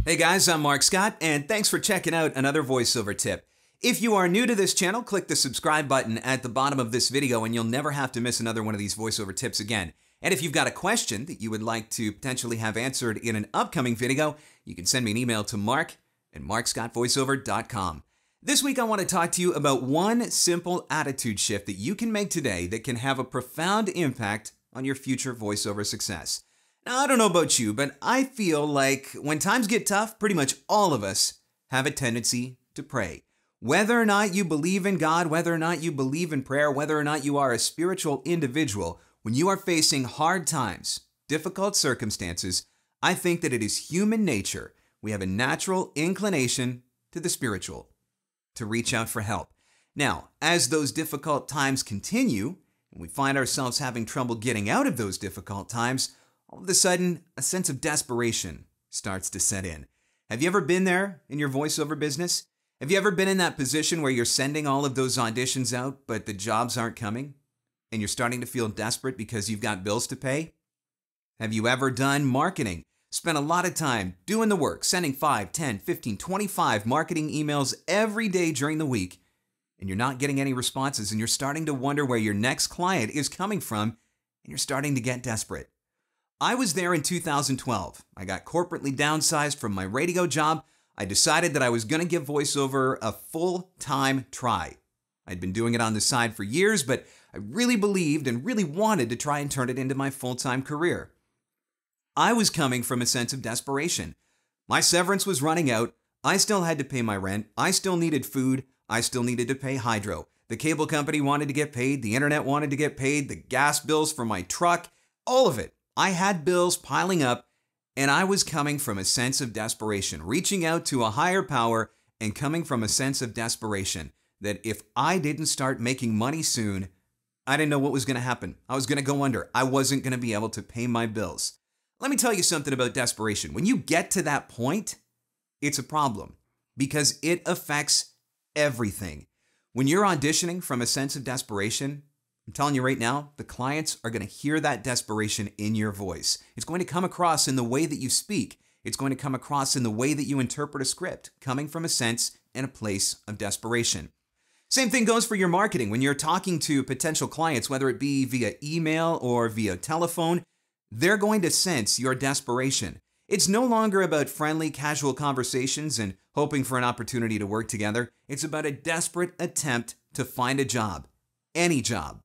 Hey guys, I'm Mark Scott, and thanks for checking out another voiceover tip. If you are new to this channel, click the subscribe button at the bottom of this video and you'll never have to miss another one of these voiceover tips again. And if you've got a question that you would like to potentially have answered in an upcoming video, you can send me an email to mark@markscottvoiceover.com. This week I want to talk to you about one simple attitude shift that you can make today that can have a profound impact on your future voiceover success. Now, I don't know about you, but I feel like when times get tough, pretty much all of us have a tendency to pray. Whether or not you believe in God, whether or not you believe in prayer, whether or not you are a spiritual individual, when you are facing hard times, difficult circumstances, I think that it is human nature. We have a natural inclination to the spiritual, to reach out for help. Now, as those difficult times continue, and we find ourselves having trouble getting out of those difficult times, all of a sudden, a sense of desperation starts to set in. Have you ever been there in your voiceover business? Have you ever been in that position where you're sending all of those auditions out, but the jobs aren't coming? And you're starting to feel desperate because you've got bills to pay? Have you ever done marketing? Spent a lot of time doing the work, sending 5, 10, 15, 25 marketing emails every day during the week, and you're not getting any responses, and you're starting to wonder where your next client is coming from, and you're starting to get desperate. I was there in 2012. I got corporately downsized from my radio job. I decided that I was going to give voiceover a full-time try. I'd been doing it on the side for years, but I really believed and really wanted to try and turn it into my full-time career. I was coming from a sense of desperation. My severance was running out. I still had to pay my rent. I still needed food. I still needed to pay hydro. The cable company wanted to get paid. The internet wanted to get paid. The gas bills for my truck, all of it. I had bills piling up, and I was coming from a sense of desperation, reaching out to a higher power and coming from a sense of desperation that if I didn't start making money soon, I didn't know what was going to happen. I was going to go under. I wasn't going to be able to pay my bills. Let me tell you something about desperation. When you get to that point, it's a problem because it affects everything. When you're auditioning from a sense of desperation, I'm telling you right now, the clients are going to hear that desperation in your voice. It's going to come across in the way that you speak. It's going to come across in the way that you interpret a script, coming from a sense and a place of desperation. Same thing goes for your marketing. When you're talking to potential clients, whether it be via email or via telephone, they're going to sense your desperation. It's no longer about friendly, casual conversations and hoping for an opportunity to work together. It's about a desperate attempt to find a job, any job.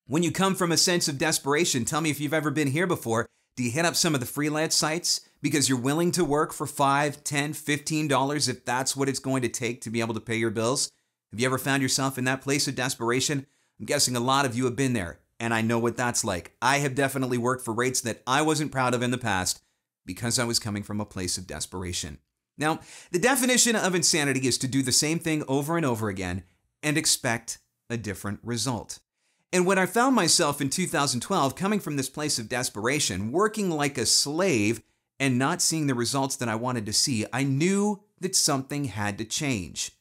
When you come from a sense of desperation, tell me if you've ever been here before. Do you hit up some of the freelance sites because you're willing to work for $5, $10, $15 if that's what it's going to take to be able to pay your bills? Have you ever found yourself in that place of desperation? I'm guessing a lot of you have been there, and I know what that's like. I have definitely worked for rates that I wasn't proud of in the past because I was coming from a place of desperation. Now, the definition of insanity is to do the same thing over and over again and expect a different result. And when I found myself in 2012 coming from this place of desperation, working like a slave and not seeing the results that I wanted to see, I knew that something had to change.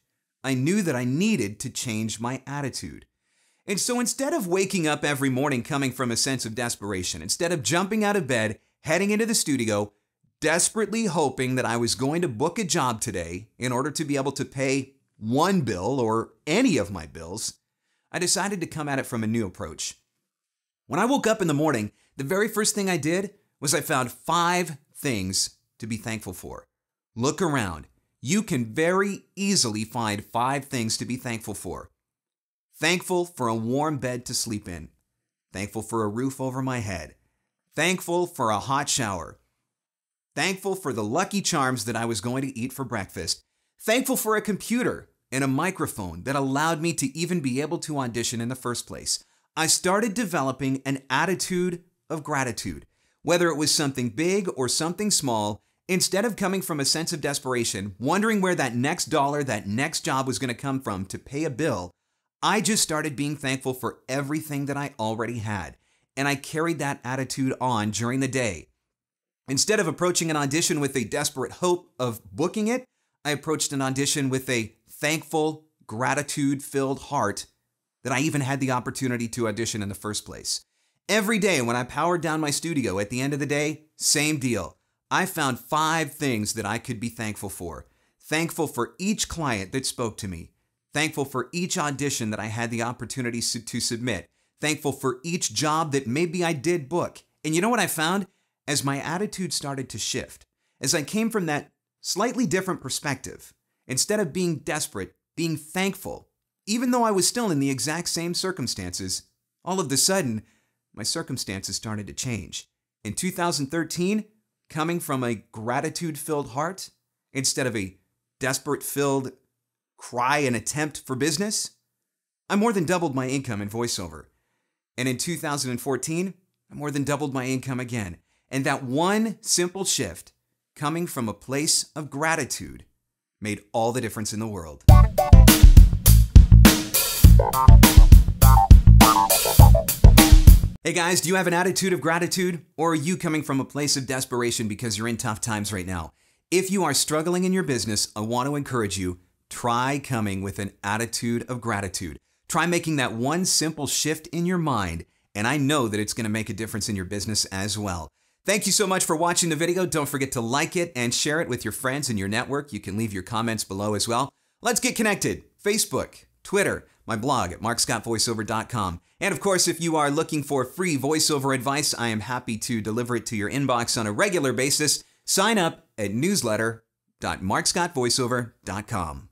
I knew that I needed to change my attitude. And so instead of waking up every morning coming from a sense of desperation, instead of jumping out of bed, heading into the studio, desperately hoping that I was going to book a job today in order to be able to pay one bill or any of my bills, I decided to come at it from a new approach. When I woke up in the morning, the very first thing I did was I found 5 things to be thankful for. Look around. You can very easily find 5 things to be thankful for. Thankful for a warm bed to sleep in. Thankful for a roof over my head. Thankful for a hot shower. Thankful for the Lucky Charms that I was going to eat for breakfast. Thankful for a computer and a microphone that allowed me to even be able to audition in the first place. I started developing an attitude of gratitude. Whether it was something big or something small, instead of coming from a sense of desperation, wondering where that next dollar, that next job was going to come from to pay a bill, I just started being thankful for everything that I already had. And I carried that attitude on during the day. Instead of approaching an audition with a desperate hope of booking it, I approached an audition with a thankful, gratitude-filled heart that I even had the opportunity to audition in the first place. Every day when I powered down my studio at the end of the day, same deal. I found 5 things that I could be thankful for. Thankful for each client that spoke to me. Thankful for each audition that I had the opportunity to submit. Thankful for each job that maybe I did book. And you know what I found? As my attitude started to shift, as I came from that slightly different perspective, instead of being desperate, being thankful, even though I was still in the exact same circumstances, all of a sudden, my circumstances started to change. In 2013, coming from a gratitude-filled heart, instead of a desperate-filled cry and attempt for business, I more than doubled my income in voiceover. And in 2014, I more than doubled my income again. And that one simple shift, coming from a place of gratitude, made all the difference in the world. Hey guys, do you have an attitude of gratitude? Or are you coming from a place of desperation because you're in tough times right now? If you are struggling in your business, I want to encourage you, try coming with an attitude of gratitude. Try making that one simple shift in your mind, and I know that it's going to make a difference in your business as well. Thank you so much for watching the video. Don't forget to like it and share it with your friends in your network. You can leave your comments below as well. Let's get connected. Facebook, Twitter, my blog at marcscottvoiceover.com. And of course, if you are looking for free voiceover advice, I am happy to deliver it to your inbox on a regular basis. Sign up at newsletter.marcscottvoiceover.com.